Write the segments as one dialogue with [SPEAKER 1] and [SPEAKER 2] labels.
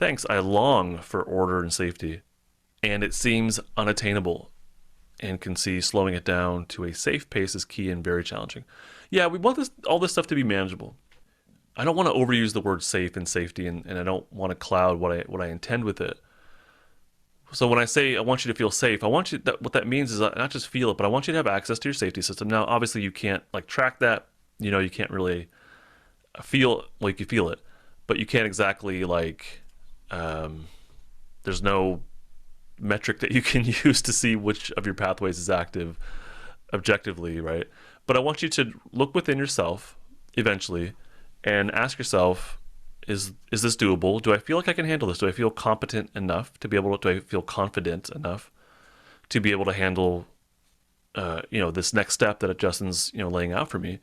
[SPEAKER 1] Thanks, I long for order and safety, and it seems unattainable, and can see slowing it down to a safe pace is key and very challenging. Yeah, we want all this stuff to be manageable. I don't want to overuse the word safe and safety, and I don't want to cloud what I intend with it. So when I say I want you to feel safe, I want you what that means is not just feel it, but I want you to have access to your safety system. Now, obviously, you can't like track that. You can't really feel like you feel it, but you can't exactly like. There's no metric that you can use to see which of your pathways is active objectively, right? But I want you to look within yourself eventually and ask yourself, is this doable? Do I feel like I can handle this? Do I feel competent enough to be able to, do I feel confident enough to be able to handle, this next step that Justin's, laying out for me?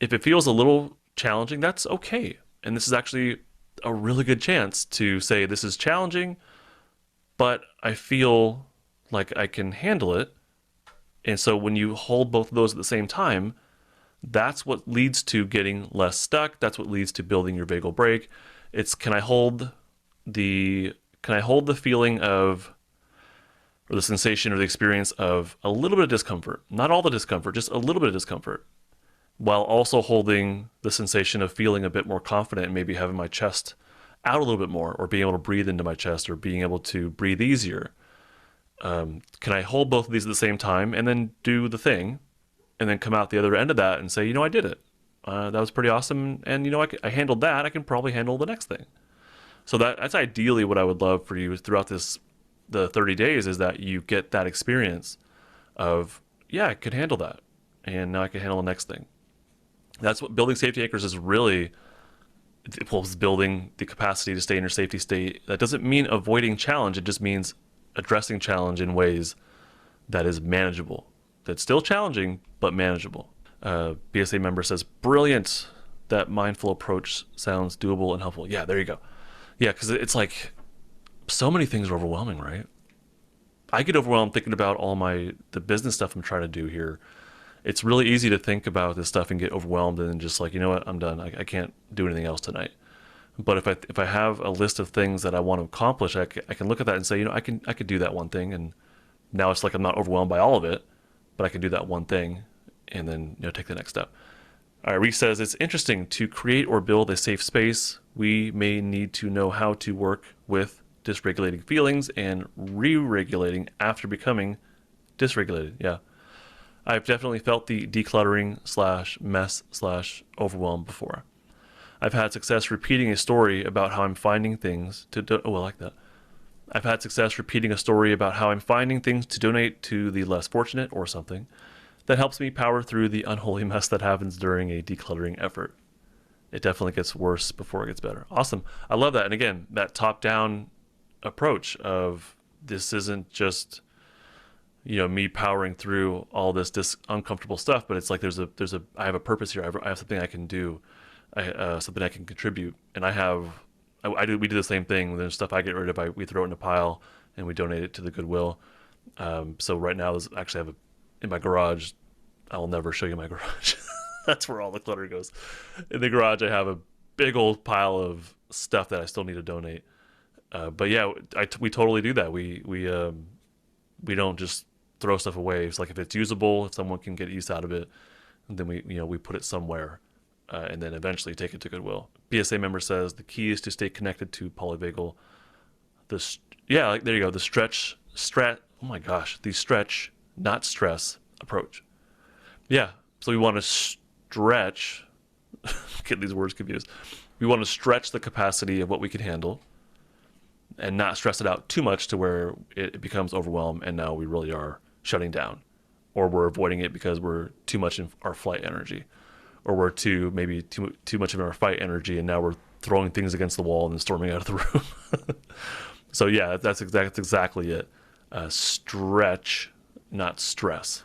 [SPEAKER 1] If it feels a little challenging, that's okay. And this is actually a really good chance to say, this is challenging, but I feel like I can handle it. And so when you hold both of those at the same time, that's what leads to getting less stuck. That's what leads to building your vagal brake. It's can I hold the feeling of, or the sensation or the experience of a little bit of discomfort, not all the discomfort, just a little bit of discomfort, while also holding the sensation of feeling a bit more confident and maybe having my chest out a little bit more, or being able to breathe into my chest, or being able to breathe easier. Can I hold both of these at the same time and then do the thing, and then come out the other end of that and say, I did it. That was pretty awesome, and I handled that. I can probably handle the next thing. So that's ideally what I would love for you throughout the 30 days, is that you get that experience of, yeah, I could handle that, and now I can handle the next thing. That's what building safety anchors is really. It's building the capacity to stay in your safety state. That doesn't mean avoiding challenge. It just means addressing challenge in ways that is manageable. That's still challenging, but manageable. BSA member says, brilliant. That mindful approach sounds doable and helpful. Yeah, there you go. Yeah, because it's like so many things are overwhelming, right? I get overwhelmed thinking about all the business stuff I'm trying to do here. It's really easy to think about this stuff and get overwhelmed and then just like, what, I'm done. I can't do anything else tonight. But if I have a list of things that I want to accomplish, I can look at that and say, I could do that one thing, and now it's like I'm not overwhelmed by all of it, but I can do that one thing and then take the next step. All right, Reese says, it's interesting to create or build a safe space. We may need to know how to work with dysregulating feelings and re-regulating after becoming dysregulated. Yeah. I've definitely felt the decluttering / mess / overwhelm before. I've had success repeating a story about how I'm finding things to I like that. I've had success repeating a story about how I'm finding things to donate to the less fortunate or something that helps me power through the unholy mess that happens during a decluttering effort. It definitely gets worse before it gets better. Awesome. I love that. And again, that top-down approach of this isn't just me powering through all this uncomfortable stuff, but it's like I have a purpose here. I have something I can do, something I can contribute, and we do the same thing. There's stuff I get rid of, we throw it in a pile and we donate it to the Goodwill. So right now, I actually have in my garage. I will never show you my garage. That's where all the clutter goes. In the garage, I have a big old pile of stuff that I still need to donate. But yeah, we totally do that. We don't just throw stuff away. It's like if it's usable, if someone can get use out of it, then we put it somewhere, and then eventually take it to Goodwill. BSA member says the key is to stay connected to polyvagal. There you go. The stretch, oh my gosh, the stretch, not stress approach. Yeah. So we want to stretch. Get these words confused. We want to stretch the capacity of what we can handle, and not stress it out too much to where it becomes overwhelmed and now we really are shutting down, or we're avoiding it because we're too much in our flight energy, or we're too much of our fight energy and now we're throwing things against the wall and then storming out of the room. So yeah, that's exactly it. Stretch, not stress.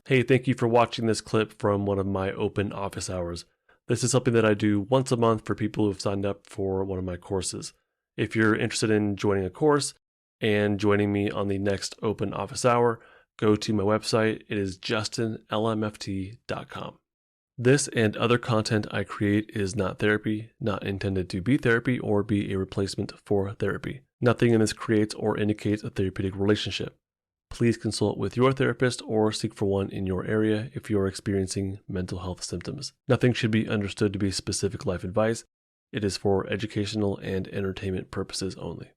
[SPEAKER 1] Hey, thank you for watching this clip from one of my open office hours. This is something that I do once a month for people who've signed up for one of my courses. If you're interested in joining a course and joining me on the next open office hour, go to my website. It is justinlmft.com. This and other content I create is not therapy, not intended to be therapy or be a replacement for therapy. Nothing in this creates or indicates a therapeutic relationship. Please consult with your therapist or seek for one in your area if you are experiencing mental health symptoms. Nothing should be understood to be specific life advice. It is for educational and entertainment purposes only.